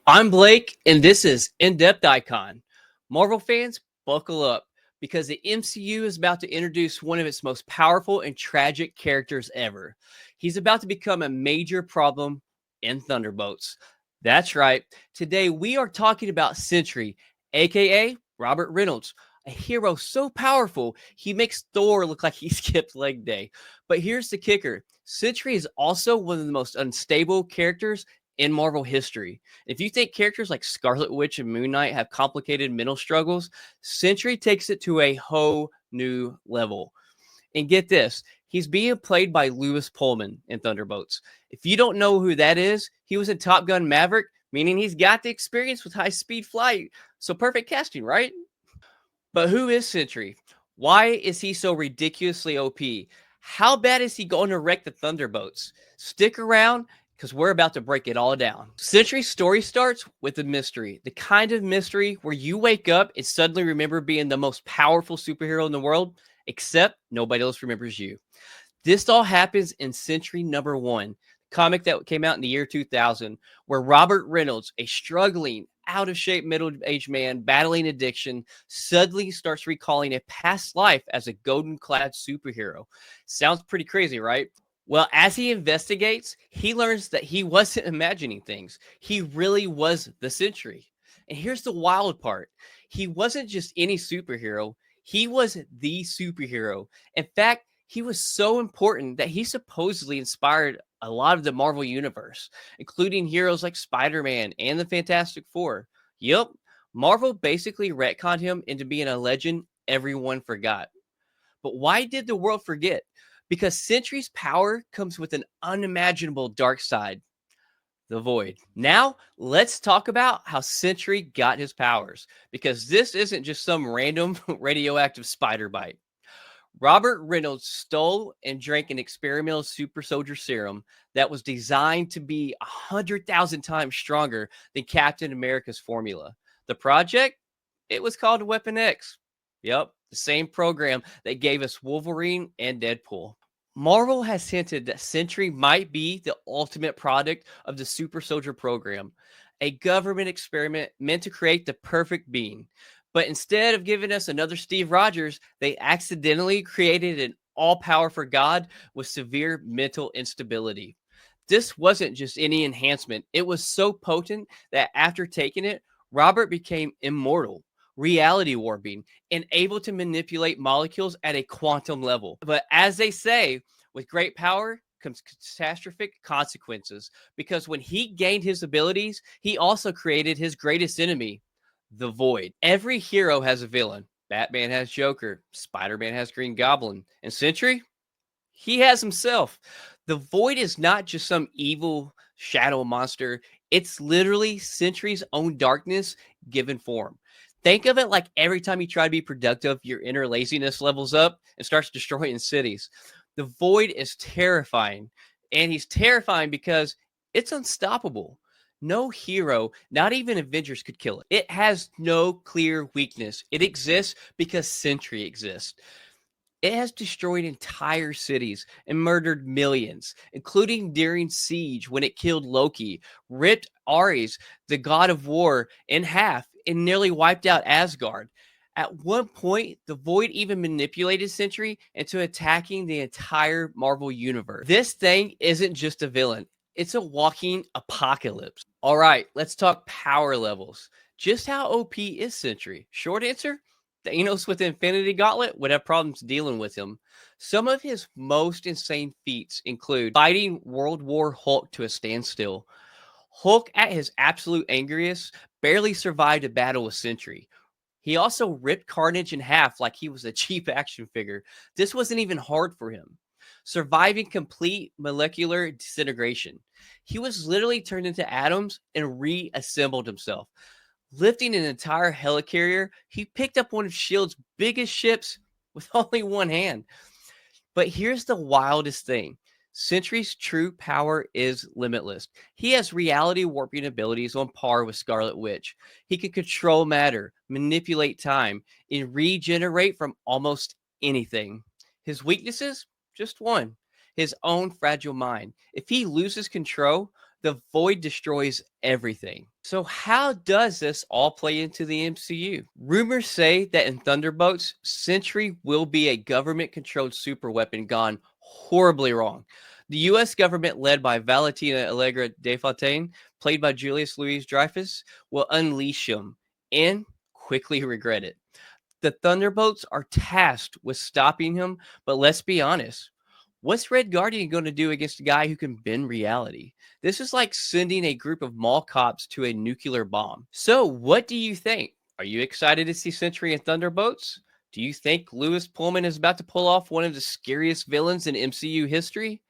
I'm Blake, and this is In Depth Icon. Marvel fans, buckle up because the MCU is about to introduce one of its most powerful and tragic characters ever. He's about to become a major problem in Thunderbolts. That's right. Today we are talking about Sentry, aka Robert Reynolds, a hero so powerful he makes Thor look like he skipped leg day. But here's the kicker: Sentry is also one of the most unstable characters in Marvel history. If you think characters like Scarlet Witch and Moon Knight have complicated mental struggles, Sentry takes it to a whole new level. And get this, he's being played by Lewis Pullman in Thunderbolts. If you don't know who that is, he was in Top Gun Maverick, meaning he's got the experience with high speed flight. So perfect casting, right? But who is Sentry? Why is he so ridiculously OP? How bad is he going to wreck the Thunderbolts? Stick around because we're about to break it all down. Sentry's story starts with a mystery, the kind of mystery where you wake up and suddenly remember being the most powerful superhero in the world, except nobody else remembers you. This all happens in Sentry number 1, comic that came out in the year 2000, where Robert Reynolds, a struggling, out of shape middle aged man battling addiction, suddenly starts recalling a past life as a golden clad superhero. Sounds pretty crazy, right? Well, as he investigates, he learns that he wasn't imagining things. He really was the Sentry. And here's the wild part: he wasn't just any superhero, he was the superhero. In fact, he was so important that he supposedly inspired a lot of the Marvel universe, including heroes like Spider-Man and the Fantastic Four. Yep, Marvel basically retconned him into being a legend everyone forgot. But why did the world forget? Because Sentry's power comes with an unimaginable dark side: the void. Now, let's talk about how Sentry got his powers, because this isn't just some random radioactive spider bite. Robert Reynolds stole and drank an experimental super soldier serum that was designed to be 100,000 times stronger than Captain America's formula. The project? It was called Weapon X. Yep, the same program that gave us Wolverine and Deadpool. Marvel has hinted that Sentry might be the ultimate product of the Super Soldier program, a government experiment meant to create the perfect being. But instead of giving us another Steve Rogers, they accidentally created an all powerful god with severe mental instability. This wasn't just any enhancement, it was so potent that after taking it, Robert became immortal, reality warping, and able to manipulate molecules at a quantum level. But as they say, with great power comes catastrophic consequences, because when he gained his abilities, he also created his greatest enemy, the Void. Every hero has a villain. Batman has Joker, Spider-Man has Green Goblin, and Sentry, he has himself. The Void is not just some evil shadow monster, it's literally Sentry's own darkness given form. Think of it like every time you try to be productive, your inner laziness levels up and starts destroying cities. The Void is terrifying, and he's terrifying because it's unstoppable. No hero, not even Avengers, could kill it. It has no clear weakness. It exists because Sentry exists. It has destroyed entire cities and murdered millions, including during Siege when it killed Loki, ripped Ares, the god of war, in half, and nearly wiped out Asgard. At one point, the Void even manipulated Sentry into attacking the entire Marvel universe. This thing isn't just a villain, it's a walking apocalypse. All right, let's talk power levels. Just how OP is Sentry? Short answer: Thanos with the Infinity Gauntlet would have problems dealing with him. Some of his most insane feats include fighting World War Hulk to a standstill. Hulk, at his absolute angriest, barely survived a battle with Sentry. He also ripped Carnage in half like he was a cheap action figure. This wasn't even hard for him. Surviving complete molecular disintegration. He was literally turned into atoms and reassembled himself. Lifting an entire helicarrier, he picked up one of S.H.I.E.L.D.'s biggest ships with only one hand. But here's the wildest thing: Sentry's true power is limitless. He has reality warping abilities on par with Scarlet Witch. He can control matter, manipulate time, and regenerate from almost anything. His weaknesses? Just one: his own fragile mind. If he loses control, The void destroys everything. So how does this all play into the MCU? Rumors say that in Thunderbolts, Sentry will be a government-controlled superweapon gone horribly wrong. The U.S. government, led by Valentina Allegra de Fontaine, played by Julius Louis Dreyfus, will unleash him and quickly regret it. The Thunderbolts are tasked with stopping him, but let's be honest. What's Red Guardian going to do against a guy who can bend reality? This is like sending a group of mall cops to a nuclear bomb. So, what do you think? Are you excited to see Sentry and Thunderbolts? Do you think Lewis Pullman is about to pull off one of the scariest villains in MCU history?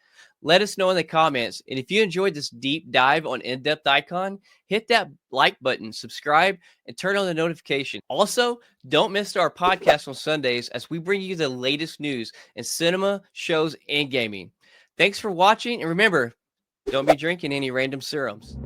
Let us know in the comments. And if you enjoyed this deep dive on In-Depth Icon, hit that like button, subscribe, and turn on the notification. Also, don't miss our podcast on Sundays as we bring you the latest news in cinema, shows, and gaming. Thanks for watching, and remember, don't be drinking any random serums.